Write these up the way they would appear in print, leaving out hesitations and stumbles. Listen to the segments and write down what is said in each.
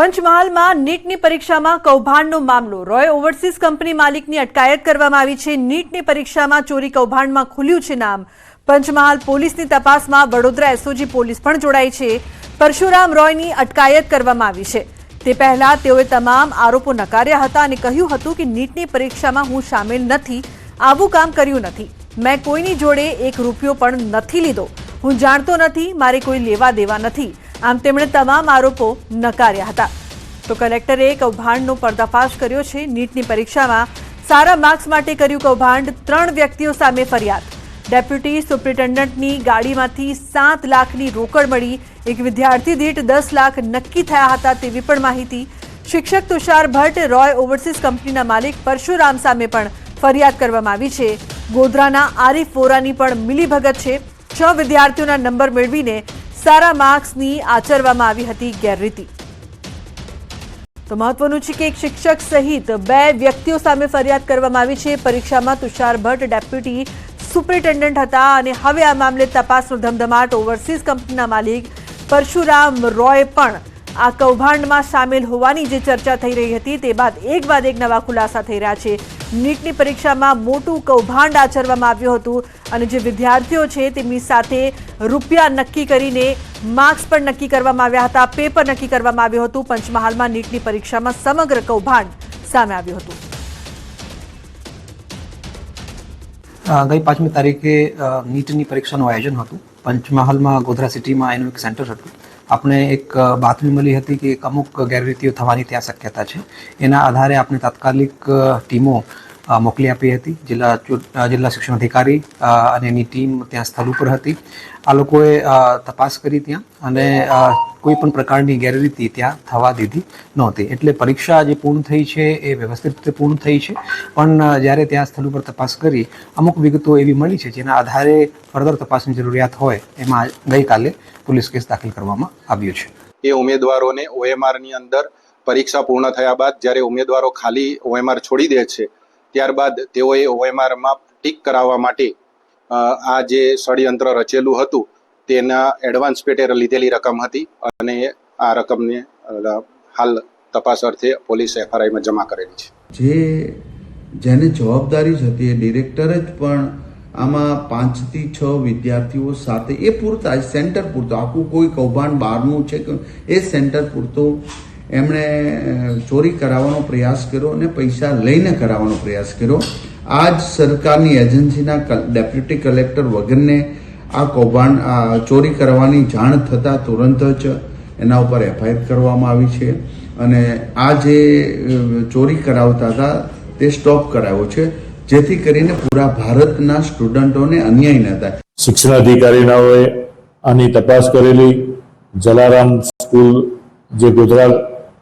પંચમહાલમાં નીટની પરીક્ષામાં કૌભાંડનો મામલો રોય ઓવરસીઝ કંપની માલિકની અટકાયત કરવામાં આવી છે। નીટની પરીક્ષામાં ચોરી કૌભાંડમાં ખુલ્યું છે નામ। પંચમહાલ પોલીસની તપાસમાં વડોદરા એસઓજી પોલીસ પણ જોડાઈ છે। પરશુરામ રોયની અટકાયત કરવામાં આવી છે। તે પહેલા તેઓએ તમામ આરોપો નકાર્યા હતા અને કહ્યું હતું કે નીટની પરીક્ષામાં હું સામેલ નથી, આવું કામ કર્યું નથી, મેં કોઈની જોડે એક રૂપિયો પણ નથી લીધો, હું જાણતો નથી, મારે કોઈ લેવા દેવા નથી। આમ તેમણે તમામ આરોપો નકાર્યા હતા। તો કલેક્ટરે કૌભાંડનો પર્દાફાશ કર્યો છે। નીટની પરીક્ષામાં સારા માર્ક્સ માટે કર્યું કૌભાંડ, 3 વ્યક્તિઓ સામે ફરિયાદ। ડેપ્યુટી સુપ્રિન્ટેન્ડન્ટની ગાડીમાંથી 7 લાખની રોકડ મળી, એક વિદ્યાર્થી દીઠ 10 લાખ નક્કી થયા હતા તેવી પણ માહિતી। શિક્ષક તુષાર ભટ્ટ, રોય ઓવરસીઝ કંપનીના માલિક પરશુરામ સામે પણ ફરિયાદ કરવામાં આવી છે। ગોધરાના આરીફ વોરાની પણ મિલીભગત છે। 6 વિદ્યાર્થીઓના નંબર મેળવીને સારા માર્ક્સની આચરવામાં આવી હતી ગેરરીતિ। તો મહત્વનું છે કે એક શિક્ષક સહિત 2 વ્યક્તિઓ સામે ફરિયાદ કરવામાં આવી છે। પરીક્ષામાં તુષાર ભટ્ટ ડેપ્યુટી સુપ્રિન્ટેન્ડન્ટ હતા અને હવે આ મામલે તપાસનો ધમધમાટ। ઓવરસીઝ કંપનીના માલિક પરશુરામ રોય પણ આ કૌભાંડમાં સામેલ હોવાની જે ચર્ચા થઈ રહી હતી તે બાદ એક નવા ખુલાસા થઈ રહ્યા છે। નીટની પરીક્ષામાં મોટું કૌભાંડ આચરવામાં આવ્યું હતું અને જે વિદ્યાર્થીઓ છે તેમની સાથે રૂપિયા નક્કી કરીને માર્ક્સ પણ નક્કી કરવામાં આવ્યા હતા, પેપર નક્કી કરવામાં આવ્યું હતું। પંચમહાલમાં નીટની પરીક્ષામાં સમગ્ર કૌભાંડ સામે આવ્યું હતું। ગઈ 5મી તારીખે નીટની પરીક્ષાનું આયોજન હતું। પંચમહાલમાં ગોધરા સિટીમાં એનું એક સેન્ટર હતું। આપણે એક બાતમી મળી હતી કે અમુક ગેરરીતિઓ થવાની ત્યાં શક્યતા છે। એના આધારે આપણે તાત્કાલિક ટીમો મોકલી આપી હતી। જિલ્લા શિક્ષણ અધિકારી અને એની ટીમ ત્યાં સ્થળ ઉપર હતી। આ લોકોએ તપાસ કરી ત્યાં અને કોઈ પણ પ્રકારની ગેરરીતિ ત્યાં થવા દીધી નહોતી। એટલે પરીક્ષા જે પૂર્ણ થઈ છે એ વ્યવસ્થિત રીતે પૂર્ણ થઈ છે, પણ જ્યારે ત્યાં સ્થળ ઉપર તપાસ કરી અમુક વિગતો એવી મળી છે જેના આધારે ફર્ધર તપાસની જરૂરિયાત હોય એમાં ગઈકાલે પોલીસ કેસ દાખલ કરવામાં આવ્યો છે। એ ઉમેદવારોને OMRની અંદર પરીક્ષા પૂર્ણ થયા બાદ જ્યારે ઉમેદવારો ખાલી OMR છોડી દે છે ત્યારબાદ તેઓએ OMRમાં ટીક કરાવવા માટે આ જે ષડયંત્ર રચેલું હતું તેના એડવાન્સ પેટે લીધેલી રકમ હતી અને આ રકમને હાલ તપાસ અર્થે પોલીસ FRIમાં જમા કરેલી છે। જેને જવાબદારી જ હતી એ ડિરેક્ટર જ પણ આમાં 5 થી 6 વિદ્યાર્થીઓ સાથે એ પૂરતા સેન્ટર પૂરતો, આખું કોઈ કૌભાંડ બહારનું છે કે એ સેન્ટર પૂરતો એમણે ચોરી કરાવવાનો પ્રયાસ કર્યો અને પૈસા લઈને કરાવવાનો પ્રયાસ કર્યો। આ જ સરકારની એજન્સીના ડેપ્યુટી કલેક્ટર વગરને આ કૌભાંડ ચોરી કરવાની જાણ થતાં તુરંત જ એના ઉપર FIR કરવામાં આવી છે અને આ જે ચોરી કરાવતા હતા તે સ્ટોપ કરાવ્યો છે જેથી કરીને પૂરા ભારતના સ્ટુડન્ટોને અન્યાય ન થાય। શિક્ષણ અધિકારીઓએ આની તપાસ કરેલી। જલારામ સ્કૂલ જે ગોધરા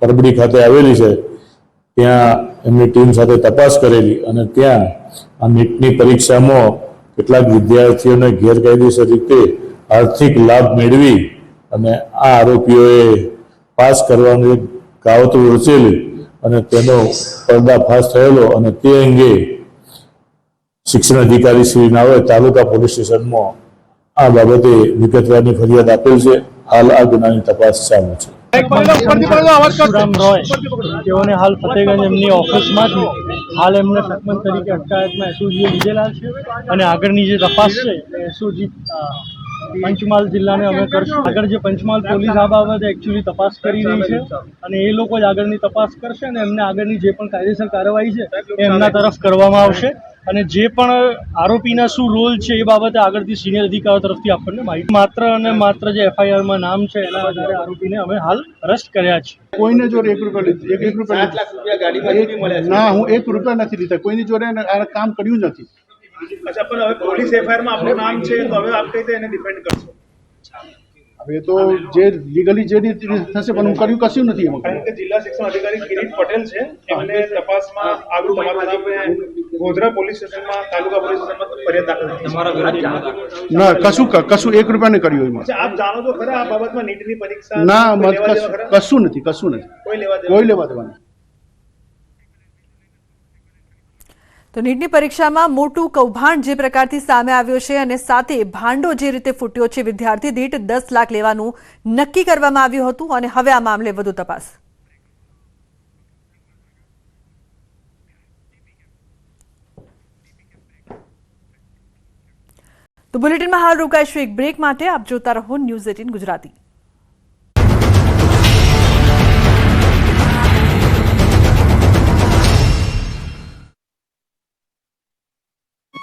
પરબડી ખાતે આવેલી છે ત્યાં એમની ટીમ સાથે તપાસ કરેલી અને ત્યાં આ નીટની પરીક્ષામાં કેટલાક વિદ્યાર્થીઓને ગેરકાયદેસર રીતે આર્થિક લાભ મેળવી અને આ આરોપીઓએ પાસ કરવાની કાવતરું રચેલી અને તેનો પર્દાફાશ થયેલો અને તે અંગે શિક્ષણ અધિકારી શ્રી નાઓએ તાલુકા પોલીસ સ્ટેશનમાં આ બાબતે વિગતવારની ફરિયાદ આપેલ છે। હાલ આ ગુનાની તપાસ ચાલુ છે। પરશુરામ રોય તેઓને હાલ ફતેહગંજ એમની ઓફિસમાંથી હાલ એમને સસ્પેન્ડ તરીકે અટકાયતમાં એસઓજીએ લીધેલા છે અને આગળની જે તપાસ છે એસઓજી પંચમહાલ જિલ્લાને અમે કરશું। આગળ જે પંચમહાલ પોલીસ આ બાબતે એકચ્યુઅલી તપાસ કરી રહી છે અને એ લોકો જ આગળની તપાસ કરશે અને એમને આગળની જે પણ કાયદેસર કાર્યવાહી છે એ એમના તરફ કરવામાં આવશે અને જે પણ આરોપીના શું રોલ છે એ બાબતે આગળથી સિનિયર અધિકારીઓ તરફથી આપણને માહિતી માત્ર અને માત્ર જે FIRમાં નામ છે એના આધારે આરોપીને અમે હાલ અરેસ્ટ કર્યા છે। કોઈને જોડે 1 રૂપિયા ના, હું 1 રૂપિયા નથી લીધા, કોઈની જોડે આ કામ કર્યું નથી। अच्छा, पर હવે પોલીસ FIRમાં આપનું નામ છે તો હવે આપ કઈ રીતે એને ડિફેન્ડ કરશો? હવે તો જે લીગલી જે રીતે થશે પણ હું કર્યું કશું નથી એમાં। કારણ કે જિલ્લા શિક્ષણ અધિકારી કિરીટ પટેલ છે એમને તપાસમાં આગળ તમારા નામે ગોધરા પોલીસ સ્ટેશનમાં તાલુકા પોલીસ સ્ટેશનમાં ફરિયાદ દાખલ કરી ના, કશું 1 રૂપિયા નહીં કર્યું એમાં। આપ જાણો તો ખરા આ બાબતમાં નીટની પરીક્ષા ના, કશું નથી કોઈ લેવા દેવા નથી। તો નીટની પરીક્ષામાં મોટું કૌભાંડ જે પ્રકારથી સામે આવ્યો છે અને સાથે ભાંડો જે રીતે ફૂટ્યો છે, વિદ્યાર્થી દીઠ 10 લાખ લેવાનું નક્કી કરવામાં આવ્યું હતું અને હવે આ મામલે વધુ તપાસ। તો બુલેટિનમાં હાલ રોકાઈશું એક બ્રેક માટે. આપ જોતા રહો ન્યૂઝ 18 ગુજરાતી.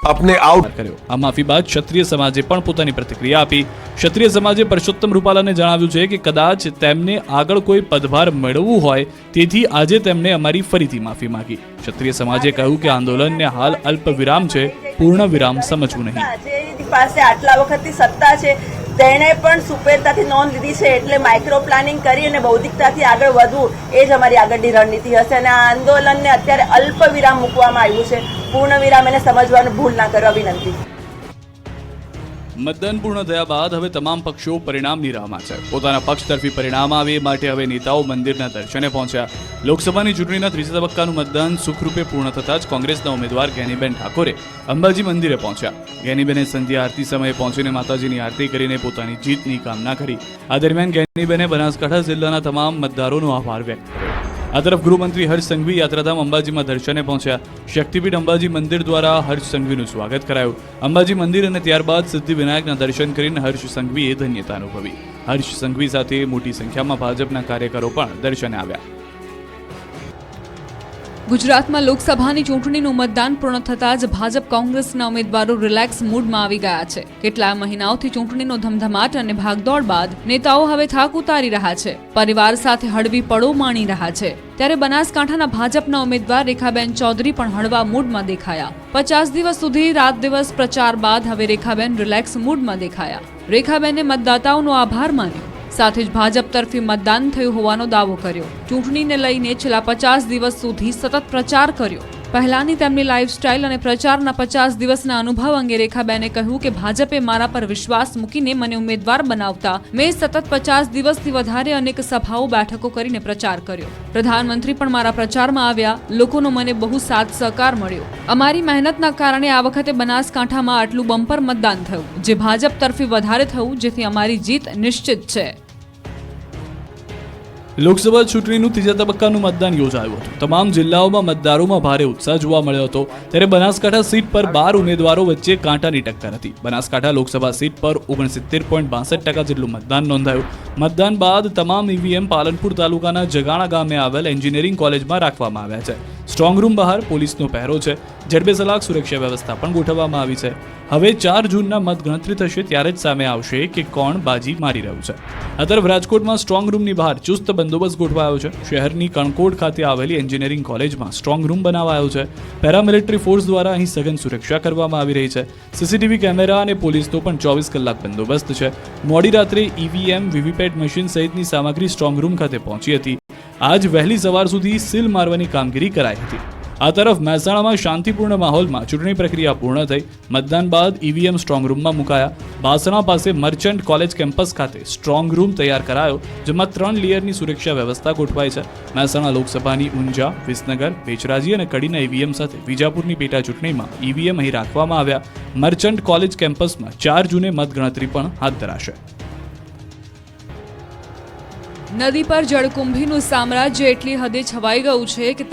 अपने आउट કર્યો. આ માફી બાદ ક્ષત્રિય સમાજે પણ પોતાની પ્રતિક્રિયા આપી. ક્ષત્રિય સમાજે પરસોત્તમ રૂપાલાને જણાવ્યું છે કે કદાચ તેમને આગળ કોઈ પદભાર મેળવવું હોય તેથી આજે તેમણે અમારી ફરીથી માફી માંગી. ક્ષત્રિય સમાજે કહ્યું કે આંદોલનને હાલ અલ્પ વિરામ છે, પૂર્ણ વિરામ સમજવું નહીં. જેની પાસે આટલા વખતથી સત્તા છે તેણે પણ સુપેરતાથી નોંધ લીધી છે, એટલે માઇક્રો પ્લાનિંગ કરી અને બૌદ્ધિકતાથી આગળ વધવું એ જ અમારી આગળની રણનીતિ હશે. અને આ આંદોલનને અત્યારે અલ્પ વિરામ મૂકવામાં આવ્યું છે, પૂર્ણ વિરામ એને સમજવાનું ભૂલ ના કરવા વિનંતી. મતદાન પૂર્ણ થયા બાદ હવે તમામ પક્ષો પરિણામની રાહમાં છે. પોતાના પક્ષ તરફી પરિણામ આવે એ માટે હવે નેતાઓ મંદિરના દર્શને પહોંચ્યા. લોકસભાની ચૂંટણીના ત્રીજા તબક્કાનું મતદાન સુખરૂપે પૂર્ણ થતાં જ કોંગ્રેસના ઉમેદવાર જ્ઞાનીબેન ઠાકોરે અંબાજી મંદિરે પહોંચ્યા. જ્ઞાનીબેને સંધ્યા આરતી સમયે પહોંચીને માતાજીની આરતી કરીને પોતાની જીતની કામના કરી. આ દરમિયાન જ્ઞાનીબેને બનાસકાંઠા જિલ્લાના તમામ મતદારોનો આભાર વ્યક્ત કર્યો. આ તરફ ગૃહમંત્રી હર્ષ સંઘવી યાત્રાધામ અંબાજીમાં દર્શને પહોંચ્યા. શક્તિપીઠ અંબાજી મંદિર દ્વારા હર્ષ સંઘવીનું સ્વાગત કરાયું. અંબાજી મંદિર અને ત્યારબાદ સિદ્ધિવિનાયકના દર્શન કરીને હર્ષ સંઘવીએ ધન્યતા અનુભવી. હર્ષ સંઘવી સાથે મોટી સંખ્યામાં ભાજપના કાર્યકરો પણ દર્શને આવ્યા. ગુજરાતમાં લોકસભાની ચૂંટણીનું મતદાન પૂર્ણ થતાં જ ભાજપ કોંગ્રેસના ઉમેદવારો રિલેક્સ મૂડમાં આવી ગયા છે. કેટલાય મહિનાઓથી ચૂંટણીનો ધમધમાટ અને ભાગદોડ બાદ નેતાઓ હવે થાક ઉતારી રહ્યા છે, પરિવાર સાથે હળવી પળો માણી રહ્યા છે. ત્યારે બનાસકાંઠાના ભાજપના ઉમેદવાર રેખાબેન ચૌધરી પણ હળવા મૂડમાં દેખાયા. 50 દિવસ સુધી રાત દિવસ પ્રચાર બાદ હવે રેખાબેન રિલેક્સ મૂડમાં દેખાયા. રેખાબેને મતદાતાઓનો આભાર માન્યો, સાથે જ ભાજપ તરફી મતદાન થયું હોવાનો દાવો કર્યો. ચૂંટણીને લઈને છેલ્લા 50 દિવસ સુધી સતત પ્રચાર કર્યો. પહેલાની તેમની લાઇફસ્ટાઇલ અને પ્રચારના 50 દિવસના અનુભવ અંગે રેખાબેને કહ્યું કે ભાજપે મારા પર વિશ્વાસ મૂકીને મને ઉમેદવાર બનાવતા મેં સતત 50 દિવસથી વધારે અનેક સભાઓ બેઠકો કરીને પ્રચાર કર્યો. પ્રધાનમંત્રી પણ મારા પ્રચારમાં આવ્યા. લોકોનો મને બહુ સાથ સહકાર મળ્યો. અમારી મહેનતના કારણે આ વખતે બનાસકાંઠામાં આટલું બમ્પર મતદાન થયું, જે ભાજપ તરફી વધારે થયું, જેથી અમારી જીત નિશ્ચિત છે. લોકસભા ચૂંટણીનું ત્રીજા તબક્કાનું મતદાન યોજાયું હતું. તમામ જિલ્લાઓમાં મતદારોમાં ભારે ઉત્સાહ જોવા મળ્યો હતો. ત્યારે બનાસકાંઠા સીટ પર 12 ઉમેદવારો વચ્ચે કાંટાની ટક્કર હતી. બનાસકાંઠા લોકસભા સીટ પર 69.62% જેટલું મતદાન નોંધાયું. મતદાન બાદ તમામ ઈવીએમ પાલનપુર તાલુકાના જગાણા ગામે આવેલ એન્જિનિયરિંગ કોલેજમાં રાખવામાં આવ્યા છે. સ્ટ્રોંગ રૂમ બહાર પોલીસનો પહેરો છે. જડબેસલાક સુરક્ષા વ્યવસ્થા પણ ગોઠવવામાં આવી છે. હવે 4 જૂનના મતગણતરી થશે ત્યારે જ સામે આવશે કે કોણ બાજી મારી રહ્યું છે. આ તરફ રાજકોટમાં સ્ટ્રોંગ રૂમની બહાર ચુસ્ત બંદોબસ્ત ગોઠવાયો છે. શહેરની કણકોટ ખાતે આવેલી એન્જિનિયરિંગ કોલેજમાં સ્ટ્રોંગ રૂમ બનાવાયો છે. પેરામિલિટરી ફોર્સ દ્વારા અહીં સઘન સુરક્ષા કરવામાં આવી રહી છે. સીસીટીવી કેમેરા અને પોલીસનો પણ 24 કલાક બંદોબસ્ત છે. મોડી રાત્રે ઈવીએમ, વીવીપેટ મશીન સહિતની સામગ્રી સ્ટ્રોંગ રૂમ ખાતે પહોંચી હતી. આજ વહેલી સવાર સુધી સીલ મારવાની કામગીરી કરાઈ હતી. આ તરફ મહેસાણામાં શાંતિપૂર્ણ માહોલમાં ચૂંટણી પ્રક્રિયા પૂર્ણ થઈ. મતદાન બાદ ઈવીએમ સ્ટ્રોંગ રૂમમાં મુકાયા. બાસણા પાસે મર્ચન્ટ કોલેજ કેમ્પસ ખાતે સ્ટ્રોંગ રૂમ તૈયાર કરાયો, જેમાં 3 લેયરની સુરક્ષા વ્યવસ્થા ગોઠવાઈ છે. મહેસાણા લોકસભાની ઊંઝા, વિસનગર, બેચરાજી અને કડીના ઈવીએમ સાથે વિજાપુરની પેટા ચૂંટણીમાં ઈવીએમ અહીં રાખવામાં આવ્યા. મર્ચન્ટ કોલેજ કેમ્પસમાં 4 જૂને મતગણતરી પણ હાથ ધરાશે. નદી પર જળકુંભીનું સામ્રાજ્ય એટલી હદે છવાઈ ગયું છે કે